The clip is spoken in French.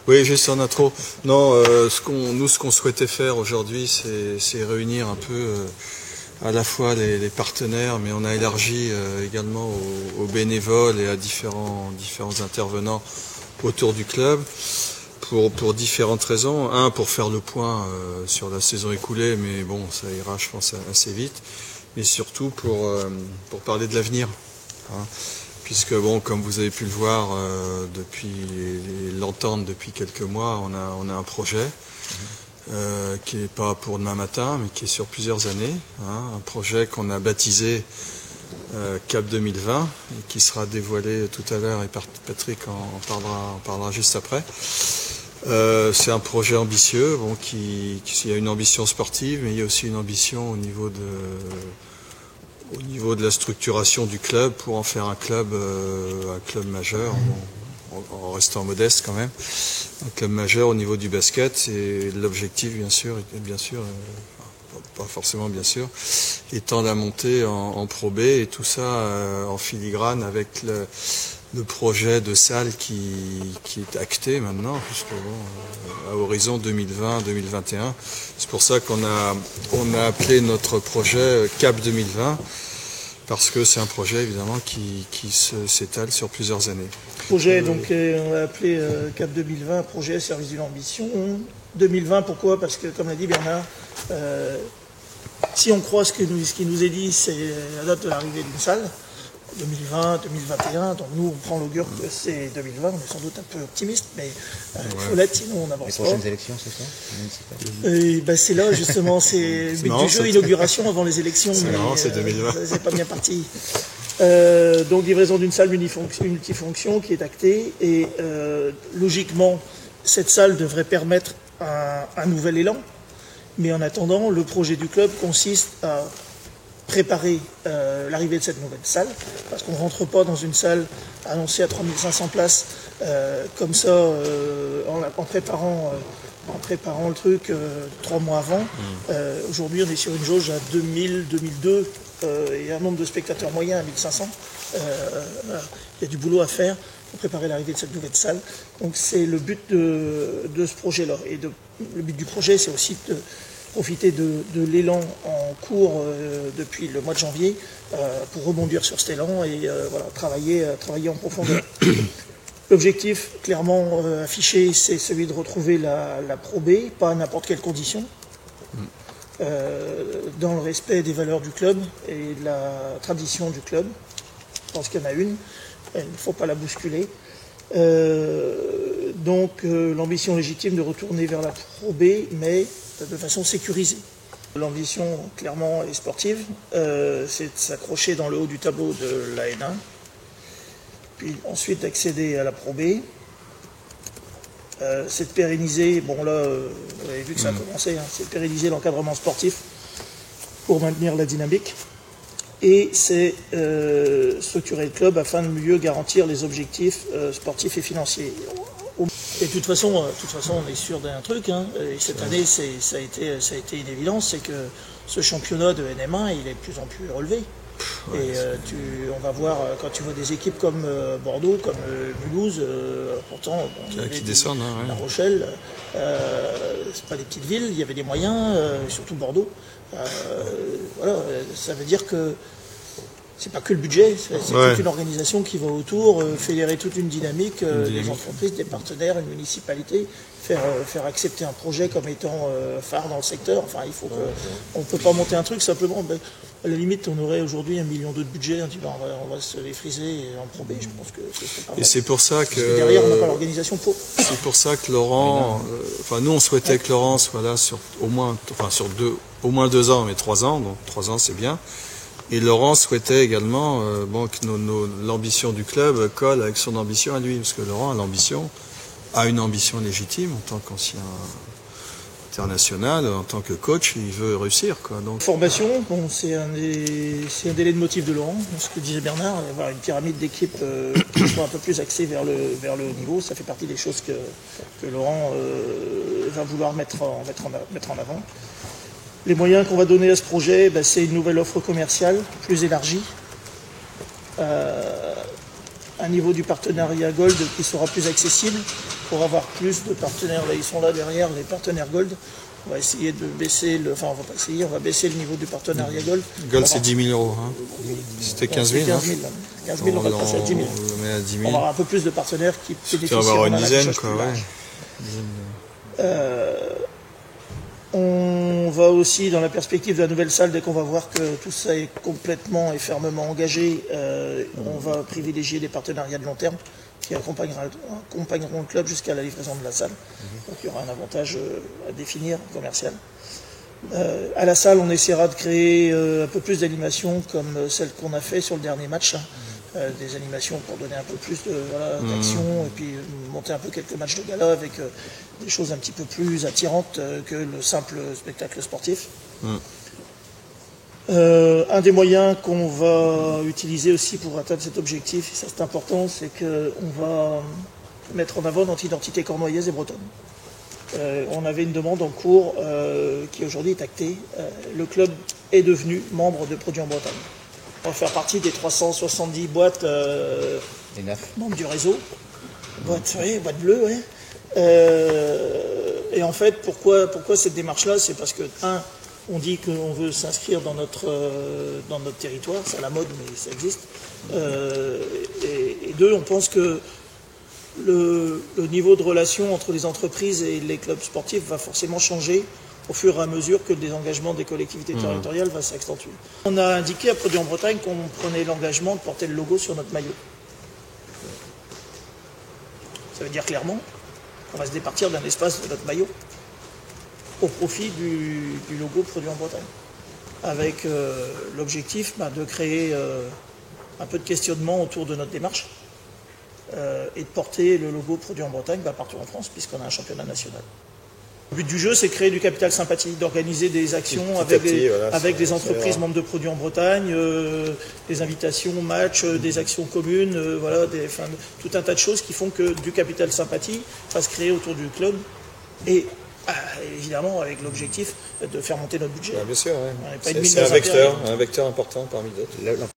Oui, juste en intro. Non, ce qu'on souhaitait faire aujourd'hui, c'est réunir un peu à la fois les partenaires, mais on a élargi également aux bénévoles et à différents intervenants autour du club pour différentes raisons. Un, pour faire le point sur la saison écoulée, mais bon, ça ira, je pense, assez vite. Mais surtout pour parler de l'avenir. Hein. Puisque, bon, comme vous avez pu le voir l'entendre depuis quelques mois, on a un projet qui n'est pas pour demain matin, mais qui est sur plusieurs années. Hein, un projet qu'on a baptisé Cap 2020 et qui sera dévoilé tout à l'heure, et Patrick en parlera juste après. C'est un projet ambitieux, bon, il y a une ambition sportive, mais il y a aussi une ambition au niveau de la structuration du club pour en faire un club majeur, en restant modeste quand même, un club majeur au niveau du basket. Et l'objectif, bien sûr, pas forcément bien sûr, étant la montée en Pro B, et tout ça en filigrane avec le projet de salle qui est acté maintenant, puisque à horizon 2020-2021. C'est pour ça qu'on a appelé notre projet Cap 2020, parce que c'est un projet évidemment qui s'étale sur plusieurs années. Projet, donc on l'a appelé Cap 2020, projet service d'une ambition. 2020, pourquoi? Parce que, comme l'a dit Bernard, si on croit ce qui nous est dit, c'est la date de l'arrivée d'une salle, 2020, 2021, donc nous on prend l'augure que c'est 2020, on est sans doute un peu optimiste, mais il faut l'être, sinon on avance pas. Les prochaines élections, c'est ça? Et c'est là justement, c'est le but du jeu, inauguration avant les élections. C'est marrant, c'est 2020. C'est pas bien parti. Donc livraison d'une salle multifonction qui est actée, et logiquement cette salle devrait permettre un nouvel élan, mais en attendant le projet du club consiste à préparer l'arrivée de cette nouvelle salle, parce qu'on ne rentre pas dans une salle annoncée à 3500 places comme ça en préparant le truc 3 mois avant. Aujourd'hui on est sur une jauge à 2000, 2002 et un nombre de spectateurs moyen à 1500. Il y a du boulot à faire pour préparer l'arrivée de cette nouvelle salle. Donc c'est le but de ce projet-là. Et le but du projet, c'est aussi de profiter de l'élan en cours depuis le mois de janvier pour rebondir sur cet élan et travailler en profondeur. L'objectif clairement affiché, c'est celui de retrouver la Pro B, pas à n'importe quelle condition, dans le respect des valeurs du club et de la tradition du club. Je pense qu'il y en a une, il ne faut pas la bousculer. Donc l'ambition légitime de retourner vers la Pro B, mais de façon sécurisée. L'ambition clairement est sportive, c'est de s'accrocher dans le haut du tableau de la N1, puis ensuite d'accéder à la Pro B. C'est de pérenniser, bon là vous avez vu que ça a commencé, c'est de pérenniser l'encadrement sportif pour maintenir la dynamique, et c'est structurer le club afin de mieux garantir les objectifs sportifs et financiers. Et de toute façon, on est sûr d'un truc, et cette année, ça a été une évidence, c'est que ce championnat de NM1, il est de plus en plus relevé. Et on va voir, quand tu vois des équipes comme Bordeaux, comme Mulhouse, pourtant, qui descendent, La Rochelle, c'est pas des petites villes, il y avait des moyens, surtout Bordeaux. Ça veut dire que c'est pas que le budget, c'est toute une organisation qui va autour, fédérer toute une dynamique, des entreprises, des partenaires, une municipalité, faire accepter un projet comme étant phare dans le secteur. Enfin, on ne peut pas monter un truc simplement. À la limite, on aurait aujourd'hui 1 million de budget, on va se les friser en Pro B. Je pense que c'est pas mal. Et c'est pour ça que derrière, on n'a pas l'organisation pour. C'est pour ça que Laurent, nous on souhaitait que Laurent soit là sur au moins 2 ans, mais 3 ans. Donc 3 ans, c'est bien. Et Laurent souhaitait également que l'ambition du club colle avec son ambition à lui, parce que Laurent a une ambition légitime en tant qu'ancien international, en tant que coach, il veut réussir, quoi. Donc formation, c'est un délai de motif de Laurent, ce que disait Bernard, avoir une pyramide d'équipe qui soit un peu plus axée vers le haut niveau, ça fait partie des choses que Laurent va vouloir mettre en avant. Les moyens qu'on va donner à ce projet, c'est une nouvelle offre commerciale plus élargie, un niveau du partenariat Gold qui sera plus accessible, pour avoir plus de partenaires. Là, ils sont là derrière, les partenaires Gold. On va essayer de baisser on va pas essayer, on va baisser le niveau du partenariat Gold. Gold, c'est 10 000 euros. Hein. C'était 15 000. 15 000, 15 000, on va le passer à 10 000. On le met à 10 000. On va avoir un peu plus de partenaires qui bénéficient. On va avoir une d'un dizaine, affichage quoi, plus ouais. large. On va aussi, dans la perspective de la nouvelle salle, dès qu'on va voir que tout ça est complètement et fermement engagé, on va privilégier des partenariats de long terme qui accompagneront le club jusqu'à la livraison de la salle. Donc il y aura un avantage à définir commercial. À la salle, on essaiera de créer un peu plus d'animations comme celle qu'on a fait sur le dernier match. Des animations pour donner un peu plus d'action et puis monter un peu quelques matchs de gala avec des choses un petit peu plus attirantes que le simple spectacle sportif. Un des moyens qu'on va utiliser aussi pour atteindre cet objectif, et ça c'est important, c'est qu'on va mettre en avant notre identité cornouaillèse et bretonne. On avait une demande en cours qui aujourd'hui est actée. Le club est devenu membre de Produits en Bretagne. On va faire partie des 370 boîtes membres du réseau. Boîte bleue, ouais. Et en fait, pourquoi cette démarche-là? C'est parce que, on dit qu'on veut s'inscrire dans notre territoire, c'est à la mode, mais ça existe. Et deux, on pense que le niveau de relation entre les entreprises et les clubs sportifs va forcément changer au fur et à mesure que le désengagement des collectivités territoriales va s'accentuer. On a indiqué à Produits en Bretagne qu'on prenait l'engagement de porter le logo sur notre maillot. Ça veut dire clairement qu'on va se départir d'un espace de notre maillot au profit du logo Produits en Bretagne. Avec l'objectif de créer un peu de questionnement autour de notre démarche et de porter le logo Produits en Bretagne partout en France puisqu'on a un championnat national. Le but du jeu, c'est de créer du capital sympathie, d'organiser des actions avec des entreprises membres de Produits en Bretagne, des invitations, matchs, des actions communes, tout un tas de choses qui font que du capital sympathie va se créer autour du club et évidemment avec l'objectif de faire monter notre budget. Bien sûr, On n'est pas une mine c'est dans un vecteur important parmi d'autres.